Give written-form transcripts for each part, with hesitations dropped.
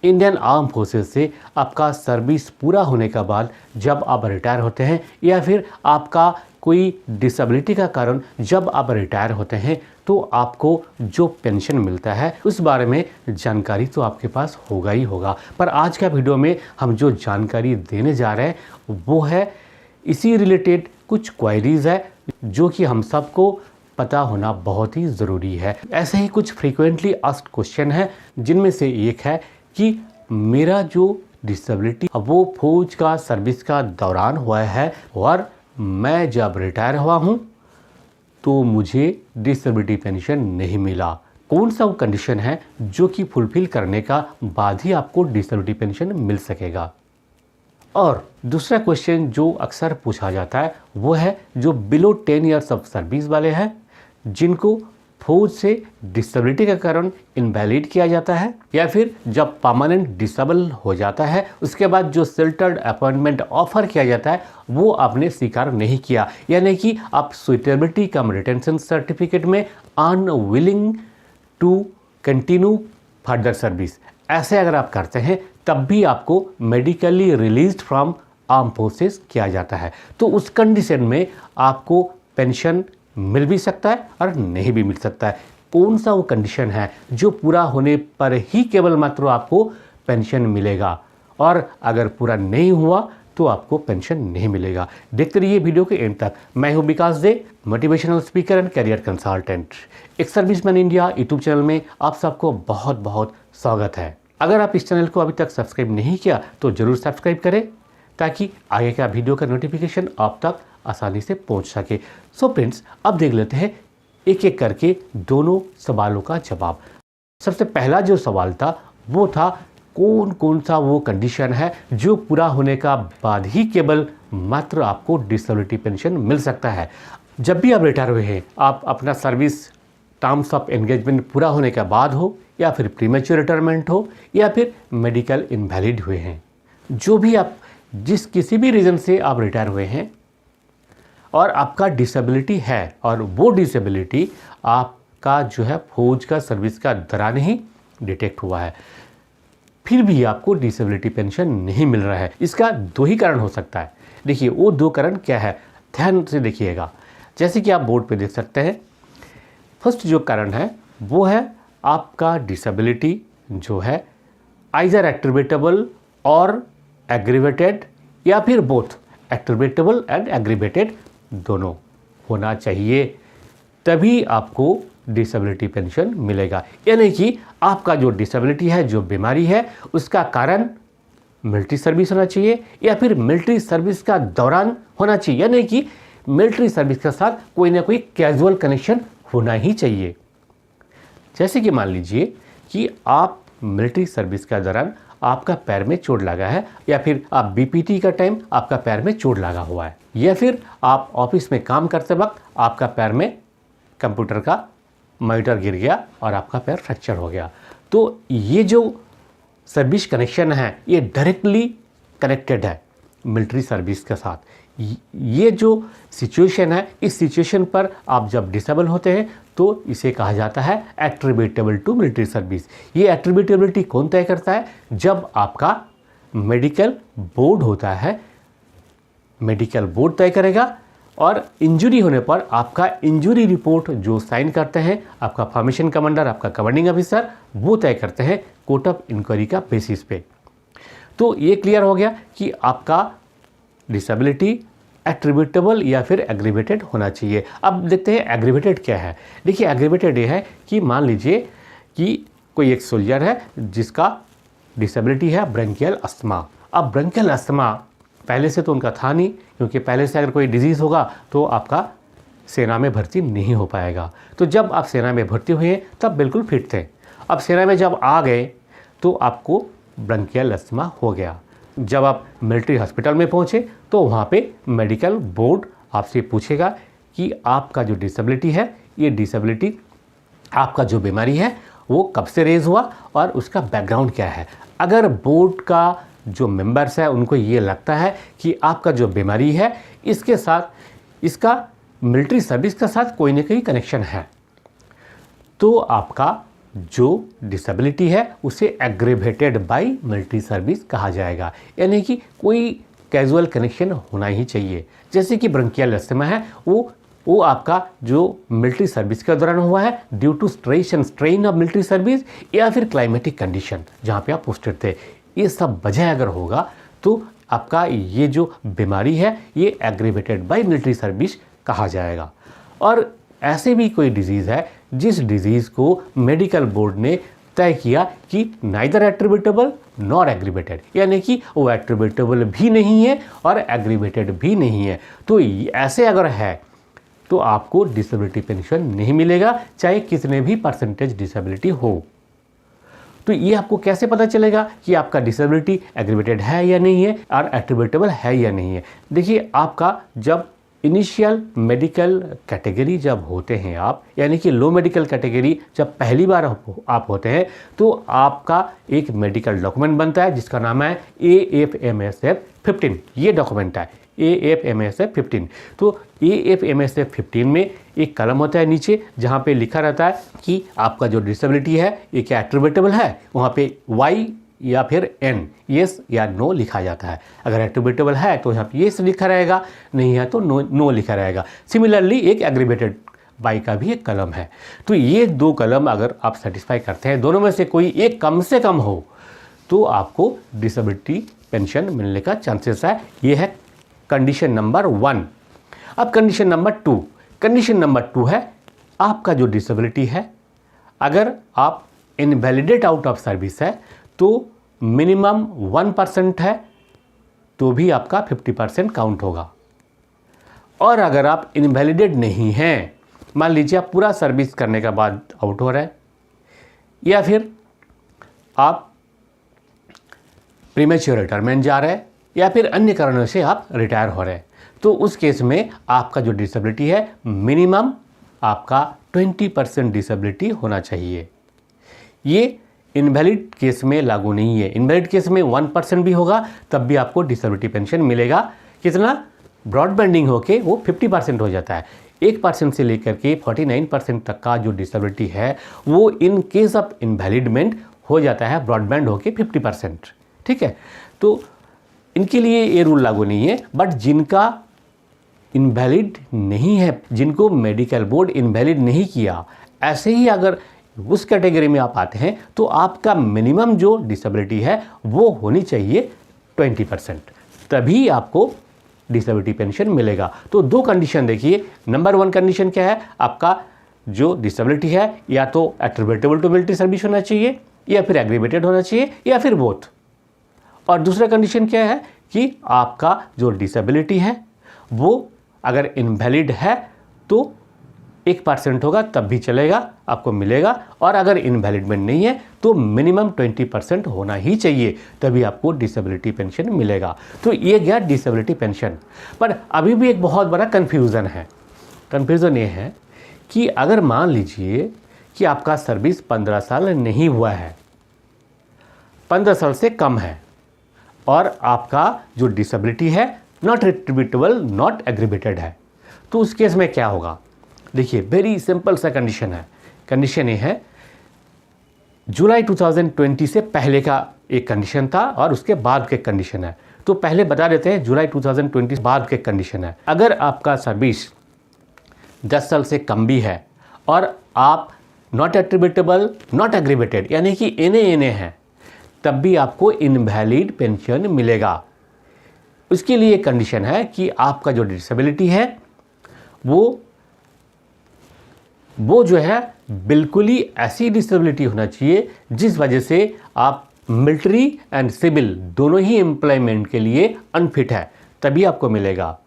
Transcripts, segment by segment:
Indian arm forces से आपका service पूरा होने के बाद जब आप रिटायर होते हैं या फिर आपका कोई डिसेबिलिटी का कारण जब आप रिटायर होते हैं तो आपको जो पेंशन मिलता है उस बारे में जानकारी तो आपके पास होगा ही होगा। पर आज का वीडियो में हम जो जानकारी देने जा रहे हैं वो है इसी रिलेटेड कुछ क्वेरीज है जो कि हम सबको पता होना बहुत ही ज़रूरी है। ऐसे ही कुछ फ्रीक्वेंटली आस्क्ड क्वेश्चन है जिनमें से एक है कि मेरा जो डिसेबिलिटी वो फौज का सर्विस का दौरान हुआ है और मैं जब रिटायर हुआ हूँ तो मुझे डिसेबिलिटी पेंशन नहीं मिला। कौन सा वो कंडीशन है जो कि फुलफिल करने का बाद ही आपको डिसेबिलिटी पेंशन मिल सकेगा। और दूसरा क्वेश्चन जो अक्सर पूछा जाता है वो है जो बिलो 10 ईयर्स ऑफ सर्विस वाले हैं जिनको फौज से डिसेबिलिटी के कारण इनवैलिड किया जाता है या फिर जब परमानेंट डिसेबल हो जाता है उसके बाद जो शेल्टर्ड अपॉइंटमेंट ऑफर किया जाता है वो आपने स्वीकार नहीं किया, यानी कि आप सुइटेबिलिटी कम रिटेंशन सर्टिफिकेट में unwilling to continue further service ऐसे अगर आप करते हैं तब भी आपको medically released from arm forces किया जाता है। तो उस कंडीशन में आपको पेंशन मिल भी सकता है और नहीं भी मिल सकता है। कौन सा वो कंडीशन है जो पूरा होने पर ही केवल मात्र आपको पेंशन मिलेगा और अगर पूरा नहीं हुआ तो आपको पेंशन नहीं मिलेगा। देखते रहिए वीडियो के एंड तक। मैं हूं Vikas Dey, motivational speaker and career consultant. एक सर्विसमैन इंडिया यूट्यूब चैनल में आप सबको बहुत बहुत स्वागत है। अगर आप इस चैनल को अभी तक सब्सक्राइब नहीं किया तो जरूर सब्सक्राइब करें ताकि आगे का वीडियो का नोटिफिकेशन आप तक आसानी से पहुंच सके। सो फ्रेंड्स, अब देख लेते हैं एक एक करके दोनों सवालों का जवाब। सबसे पहला जो सवाल था वो था कौन कौन सा वो कंडीशन है जो पूरा होने का बाद ही केवल मात्र आपको डिसेबिलिटी पेंशन मिल सकता है। जब भी आप रिटायर हुए हैं, आप अपना सर्विस टर्म्स ऑफ एंगेजमेंट पूरा होने के बाद हो या फिर प्रीमेच्योर रिटायरमेंट हो या फिर मेडिकल इनवैलिड हुए हैं, जो भी आप जिस किसी भी रीज़न से आप रिटायर हुए हैं और आपका डिसेबिलिटी है और वो डिसेबिलिटी आपका जो है फौज का सर्विस का दौरान ही डिटेक्ट हुआ है, फिर भी आपको डिसेबिलिटी पेंशन नहीं मिल रहा है। इसका दो ही कारण हो सकता है। देखिए वो दो कारण क्या है, ध्यान से देखिएगा। जैसे कि आप बोर्ड पे देख सकते हैं, फर्स्ट जो कारण है वो है आपका डिसेबिलिटी जो है आइदर एट्रीब्यूटेबल और एग्रीवेटेड या फिर बोथ एट्रीब्यूटेबल एंड एग्रीवेटेड दोनों होना चाहिए, तभी आपको डिसेबिलिटी पेंशन मिलेगा। यानी कि आपका जो डिसेबिलिटी है, जो बीमारी है, उसका कारण मिलिट्री सर्विस होना चाहिए या फिर मिलिट्री सर्विस का दौरान होना चाहिए, यानी कि मिलिट्री सर्विस के साथ कोई ना कोई कैजुअल कनेक्शन होना ही चाहिए। जैसे कि मान लीजिए कि आप मिलिट्री सर्विस के दौरान आपका पैर में चोट लगा है या फिर आप बीपीटी का टाइम आपका पैर में चोट लगा हुआ है या फिर आप ऑफिस में काम करते वक्त आपका पैर में कंप्यूटर का मॉनिटर गिर गया और आपका पैर फ्रैक्चर हो गया। तो ये जो सर्विस कनेक्शन है ये डायरेक्टली कनेक्टेड है मिलिट्री सर्विस के साथ। ये जो सिचुएशन है, इस सिचुएशन पर आप जब डिसेबल होते हैं तो इसे कहा जाता है एट्रीब्यूटेबल टू मिलिट्री सर्विस। ये एट्रीब्यूटेबिलिटी कौन तय करता है? जब आपका मेडिकल बोर्ड होता है, मेडिकल बोर्ड तय करेगा और इंजरी होने पर आपका इंजरी रिपोर्ट जो साइन करते हैं आपका फॉर्मेशन कमांडर, आपका कमांडिंग ऑफिसर, वो तय करते हैं कोर्ट ऑफ इंक्वायरी का बेसिस पे। तो ये क्लियर हो गया कि आपका डिसेबिलिटी एट्रीब्यूटेबल या फिर एग्रीवेटेड होना चाहिए। अब देखते हैं एग्रीवेटेड क्या है। देखिए एग्रीवेटेड ये है कि मान लीजिए कि कोई एक सोल्जर है जिसका डिसेबिलिटी है ब्रोंकियल अस्थमा। अब ब्रोंकियल अस्थमा पहले से तो उनका था नहीं, क्योंकि पहले से अगर कोई डिजीज़ होगा तो आपका सेना में भर्ती नहीं हो पाएगा। तो जब आप सेना में भर्ती हुए तब बिल्कुल फिट थे। अब सेना में जब आ गए तो आपको ब्रोंकियल अस्थमा हो गया। जब आप मिलिट्री हॉस्पिटल में पहुंचे तो वहाँ पे मेडिकल बोर्ड आपसे पूछेगा कि आपका जो डिसेबिलिटी है, ये डिसेबिलिटी आपका जो बीमारी है वो कब से रेज हुआ और उसका बैकग्राउंड क्या है। अगर बोर्ड का जो मेंबर्स है उनको ये लगता है कि आपका जो बीमारी है इसके साथ इसका मिलिट्री सर्विस के साथ कोई ना कोई कनेक्शन है, तो आपका जो डिसेबिलिटी है उसे एग्रीवेटेड बाय मिलिट्री सर्विस कहा जाएगा, यानी कि कोई कैजुअल कनेक्शन होना ही चाहिए। जैसे कि ब्रोंकियल अस्थमा है, वो आपका जो मिलिट्री सर्विस के दौरान हुआ है due to stress and strain of military service, या फिर क्लाइमेटिक कंडीशन जहाँ पे आप पोस्टेड थे, ये सब वजह अगर होगा तो आपका ये जो बीमारी है ये एग्रीवेटेड बाय मिलिट्री सर्विस कहा जाएगा। और ऐसे भी कोई डिजीज़ है जिस डिजीज़ को मेडिकल बोर्ड ने तय किया कि नाइदर एट्रीब्यूटेबल नॉर एग्रीवेटेड, यानी कि वो एट्रीब्यूटेबल भी नहीं है और एग्रीवेटेड भी नहीं है, तो ऐसे अगर है तो आपको डिसेबिलिटी पेंशन नहीं मिलेगा, चाहे कितने भी परसेंटेज डिसेबिलिटी हो। तो ये आपको कैसे पता चलेगा कि आपका डिसेबिलिटी एग्रीवेटेड है या नहीं है और एट्रीब्यूटेबल है या नहीं है? देखिए, आपका जब इनिशियल मेडिकल कैटेगरी जब होते हैं आप, यानी कि लो मेडिकल कैटेगरी जब पहली बार आप होते हैं, तो आपका एक मेडिकल डॉक्यूमेंट बनता है जिसका नाम है AFMSF 15। ये डॉक्यूमेंट है AFMSF 15। तो AFMSF 15 में एक कलम होता है नीचे जहाँ पे लिखा रहता है कि आपका जो डिसेबिलिटी है ये क्या एट्रीब्यूटेबल है, वहाँ पे Y या फिर N, येस या नो लिखा जाता है। अगर एट्रीब्यूटेबल है तो यहाँ पे येस लिखा रहेगा, नहीं है तो नो लिखा रहेगा। सिमिलरली एक एग्रीवेटेड बाई का भी एक कलम है। तो ये दो कलम अगर आप सेटिस्फाई करते हैं, दोनों में से कोई एक कम से कम हो, तो आपको डिसेबिलिटी पेंशन मिलने का चांसेस है। ये है कंडीशन नंबर 1। अब कंडीशन नंबर 2 है आपका जो डिसेबिलिटी है, अगर आप इनवैलिडेट आउट ऑफ सर्विस है तो मिनिमम 1% है तो भी आपका 50% काउंट होगा। और अगर आप इनवैलिडेट नहीं हैं, मान लीजिए आप पूरा सर्विस करने के बाद आउट हो रहे हैं, या फिर आप प्रीमेच्योर रिटायरमेंट जा रहे हैं, या फिर अन्य कारणों से आप रिटायर हो रहे हैं, तो उस केस में आपका जो डिसेबिलिटी है मिनिमम आपका 20% डिसेबिलिटी होना चाहिए। ये इनवैलिड केस में लागू नहीं है। इनवैलिड केस में 1% भी होगा तब भी आपको डिसेबिलिटी पेंशन मिलेगा। कितना? ब्रॉडबैंडिंग होके वो 50% हो जाता है। 1% से लेकर के 49% तक का जो डिसेबिलिटी है वो इन केस ऑफ इनवैलिडमेंट हो जाता है ब्रॉडबैंड होके 50%। ठीक है, तो इनके लिए ये रूल लागू नहीं है। बट जिनका इनवैलिड नहीं है, जिनको मेडिकल बोर्ड इनवैलिड नहीं किया, ऐसे ही अगर उस कैटेगरी में आप आते हैं तो आपका मिनिमम जो डिसेबिलिटी है वो होनी चाहिए 20%, तभी आपको डिसेबिलिटी पेंशन मिलेगा। तो दो कंडीशन देखिए। नंबर 1 कंडीशन क्या है? आपका जो डिसेबिलिटी है या तो एट्रीब्यूटेबल टू मिलिट्री सर्विस होना चाहिए, या फिर एग्रीवेटेड होना चाहिए, या फिर बोथ। और दूसरा कंडीशन क्या है कि आपका जो डिसेबिलिटी है वो अगर इनवैलिड है तो 1% होगा तब भी चलेगा, आपको मिलेगा। और अगर इनवैलिडमेंट नहीं है तो मिनिमम 20% होना ही चाहिए, तभी आपको डिसेबिलिटी पेंशन मिलेगा। तो ये गया डिसेबिलिटी पेंशन। पर अभी भी एक बहुत बड़ा कन्फ्यूज़न है। कन्फ्यूज़न ये है कि अगर मान लीजिए कि आपका सर्विस 15 साल नहीं हुआ है, 15 साल से कम है, और आपका जो डिसेबिलिटी है नॉट एट्रीब्यूटेबल नॉट एग्रीवेटेड है, तो उस केस में क्या होगा? देखिए, वेरी सिंपल सा कंडीशन है। कंडीशन ये है, जुलाई 2020 से पहले का एक कंडीशन था और उसके बाद के कंडीशन है। तो पहले बता देते हैं, जुलाई 2020 बाद के कंडीशन है। अगर आपका सर्विस 10 साल से कम भी है और आप नॉट एट्रीब्यूटेबल नॉट एग्रीवेटेड यानी कि एनए है, तब भी आपको इनवैलिड पेंशन मिलेगा। उसके लिए कंडीशन है कि आपका जो डिसेबिलिटी है वो जो है बिल्कुल ही ऐसी डिसेबिलिटी होना चाहिए जिस वजह से आप मिलिट्री एंड सिविल दोनों ही एम्प्लॉयमेंट के लिए अनफिट है, तभी आपको मिलेगा।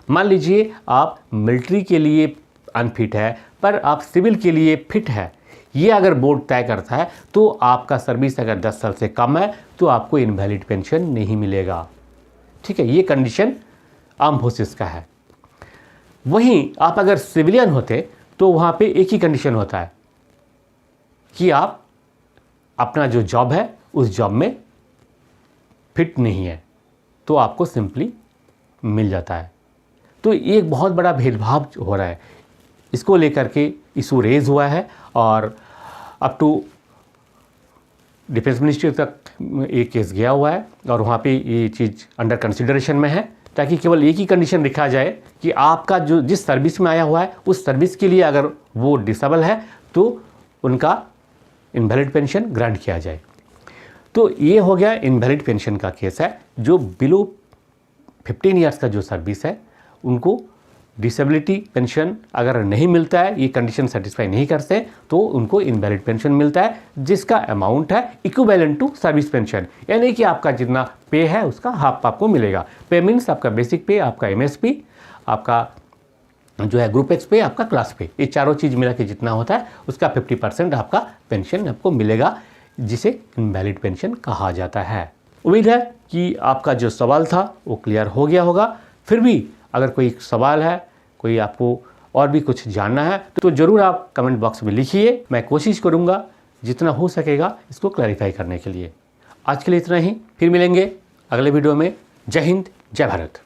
मान लीजिए आप मिलिट्री के लिए अनफिट है पर आप सिविल के लिए फिट है, ये अगर बोर्ड तय करता है तो आपका सर्विस अगर 10 साल से कम है तो आपको इनवैलिड पेंशन नहीं मिलेगा। ठीक है, ये कंडीशन आर्म फोर्सेस का है। वहीं आप अगर सिविलियन होते तो वहाँ पे एक ही कंडीशन होता है कि आप अपना जो जॉब है उस जॉब में फिट नहीं है, तो आपको सिंपली मिल जाता है। तो ये एक बहुत बड़ा भेदभाव हो रहा है, इसको लेकर के इशू रेज हुआ है और अप टू डिफेंस मिनिस्ट्री तक ये केस गया हुआ है और वहाँ पे ये चीज़ अंडर कंसिडरेशन में है, ताकि केवल एक ही कंडीशन लिखा जाए कि आपका जो जिस सर्विस में आया हुआ है उस सर्विस के लिए अगर वो डिसेबल है तो उनका इनवैलिड पेंशन ग्रांट किया जाए। तो ये हो गया इनवैलिड पेंशन का केस है। जो बिलो 15 ईयर्स का जो सर्विस है उनको डिसेबिलिटी पेंशन अगर नहीं मिलता है, ये कंडीशन सेटिस्फाई नहीं करते, तो उनको इनवैलिड पेंशन मिलता है जिसका अमाउंट है इक्विवेलेंट टू सर्विस पेंशन, यानी कि आपका जितना पे है उसका हाफ आपको मिलेगा। पे मीन्स आपका बेसिक पे, आपका एमएसपी, आपका जो है ग्रुप एच पे, आपका क्लास पे, ये चारों चीज़ मिला के जितना होता है उसका 50% आपका पेंशन आपको मिलेगा, जिसे इनवैलिड पेंशन कहा जाता है। उम्मीद है कि आपका जो सवाल था वो क्लियर हो गया होगा। फिर भी अगर कोई सवाल है, कोई आपको और भी कुछ जानना है तो ज़रूर आप कमेंट बॉक्स में लिखिए। मैं कोशिश करूँगा जितना हो सकेगा इसको क्लैरिफाई करने के लिए। आज के लिए इतना ही, फिर मिलेंगे अगले वीडियो में। जय हिंद, जय भारत।